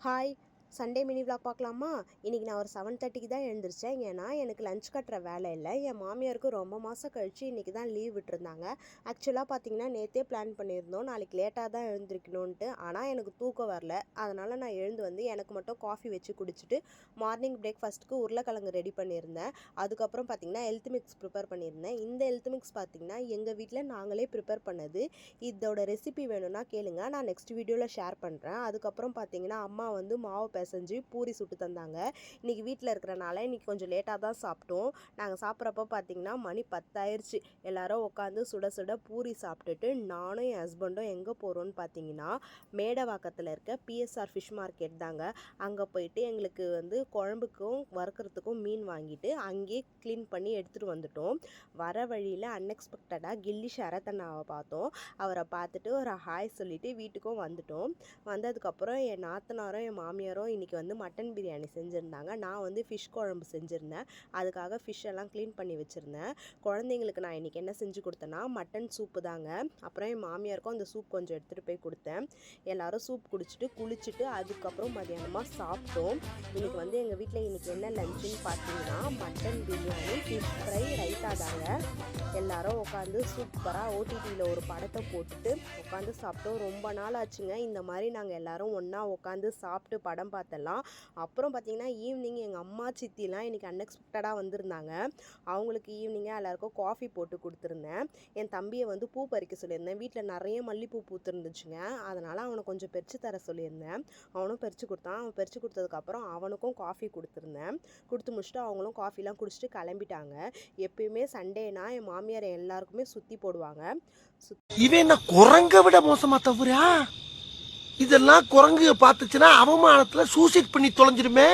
Hi Sunday mini vlog பார்க்கலாமா? இன்றைக்கி நான் ஒரு 7:30க்கு தான் எழுந்திரிச்சேன். ஏன்னா எனக்கு லஞ்ச் கட்டுற வேலை இல்லை. என் மாமியாருக்கு ரொம்ப மாதம் கழித்து இன்றைக்கி தான் லீவ் விட்டுருந்தாங்க. ஆக்சுவலாக பார்த்தீங்கன்னா நேற்றே பிளான் பண்ணியிருந்தோம் நாளைக்கு லேட்டாக தான் எழுந்திரிக்கணுன்ட்டு. ஆனால் எனக்கு தூக்கம் வரல. அதனால் நான் எழுந்து வந்து எனக்கு மட்டும் காஃபி வச்சு குடிச்சிட்டு மார்னிங் பிரேக்ஃபாஸ்ட்டுக்கு உருளைக்கிழங்கு ரெடி பண்ணியிருந்தேன். அதுக்கப்புறம் பார்த்திங்கன்னா ஹெல்த் மிக்ஸ் ப்ரிப்பேர் பண்ணியிருந்தேன். இந்த ஹெல்த் மிக்ஸ் பார்த்திங்கன்னா எங்கள் வீட்டில் நாங்களே ப்ரிப்பேர் பண்ணது. இதோட ரெசிபி வேணும்னா கேளுங்க, நான் நெக்ஸ்ட் வீடியோவில் ஷேர் பண்ணுறேன். அதுக்கப்புறம் பார்த்திங்கன்னா அம்மா வந்து மாவு செஞ்சு பூரி சுட்டு தந்தாங்க. இன்றைக்கி வீட்டில் இருக்கிறனால இன்றைக்கி கொஞ்சம் லேட்டாக தான் சாப்பிட்டோம். நாங்கள் சாப்பிட்றப்போ பார்த்திங்கன்னா மணி 10 ஆயிடுச்சு. எல்லோரும் உட்காந்து சுட சுட பூரி சாப்பிட்டுட்டு நானும் என் ஹஸ்பண்டும் எங்கே போகிறோன்னு பார்த்தீங்கன்னா மேடவாக்கத்தில் இருக்க பிஎஸ்ஆர் ஃபிஷ் மார்க்கெட் தாங்க. அங்கே போயிட்டு எங்களுக்கு வந்து குழம்புக்கும் வறுக்கிறதுக்கும் மீன் வாங்கிட்டு அங்கேயே க்ளீன் பண்ணி எடுத்துகிட்டு வந்துட்டோம். வர வழியில் அன்எக்ஸ்பெக்டடாக கில்லி ஷரத்தண்ணாவை பார்த்தோம். அவரை பார்த்துட்டு ஒரு ஹாய் சொல்லிவிட்டு வீட்டுக்கும் வந்துட்டோம். வந்ததுக்கப்புறம் என் நாத்தனாரும் என் மாமியாரும் இன்றைக்கி வந்து மட்டன் பிரியாணி செஞ்சுருந்தாங்க. நான் வந்து ஃபிஷ் குழம்பு செஞ்சுருந்தேன். அதுக்காக ஃபிஷ் எல்லாம் க்ளீன் பண்ணி வச்சுருந்தேன். குழந்தைங்களுக்கு நான் இன்றைக்கி என்ன செஞ்சு கொடுத்தேன்னா மட்டன் சூப்பு தாங்க. அப்புறம் என் மாமியாருக்கும் அந்த சூப் கொஞ்சம் எடுத்துகிட்டு போய் கொடுத்தேன். எல்லோரும் சூப் குடிச்சிட்டு குளிச்சுட்டு அதுக்கப்புறம் மதியானமாக சாப்பிட்டோம். இன்றைக்கி வந்து எங்கள் வீட்டில் இன்றைக்கி என்ன லஞ்சுன்னு பார்த்தீங்கன்னா mutton biryani, fish fry, raita தாங்க. எல்லோரும் உட்காந்து சூப்பராக ஓடிடியில் ஒரு படத்தை போட்டுட்டு உட்காந்து சாப்பிட்டோம். ரொம்ப நாள் ஆச்சுங்க இந்த மாதிரி நாங்கள் எல்லோரும் ஒன்றா உட்காந்து சாப்பிட்டு படம் பார்த்தலாம். அப்புறம் பார்த்திங்கன்னா ஈவினிங் எங்கள் அம்மா சித்திலாம் இன்றைக்கி அன்எக்ஸ்பெக்டடாக வந்திருந்தாங்க. அவங்களுக்கு ஈவினிங்காக எல்லாேருக்கும் காஃபி போட்டு கொடுத்துருந்தேன். என் தம்பியை வந்து பூ பறிக்க சொல்லியிருந்தேன். வீட்டில் நிறைய மல்லிப்பூ பூத்துருந்துச்சுங்க. அதனால் அவனை கொஞ்சம் பறித்து தர சொல்லியிருந்தேன். அவனும் பறித்து கொடுத்தான். அவன் பறித்து கொடுத்ததுக்கப்புறம் அவனுக்கும் காஃபி கொடுத்துருந்தேன். கொடுத்து முடிச்சுட்டு அவங்களும் காஃபிலாம் குடிச்சிட்டு கிளம்பிட்டாங்க. எப்பயுமே சண்டேனா என் மாமியார் எல்லாருக்குமே சுற்றி போடுவாங்க. இவன் குரங்க விட மோசமா தவிர இதெல்லாம் குரங்கு பார்த்துச்சுன்னா அவமானத்துல சூசைட் பண்ணி தொலைஞ்சிருமே.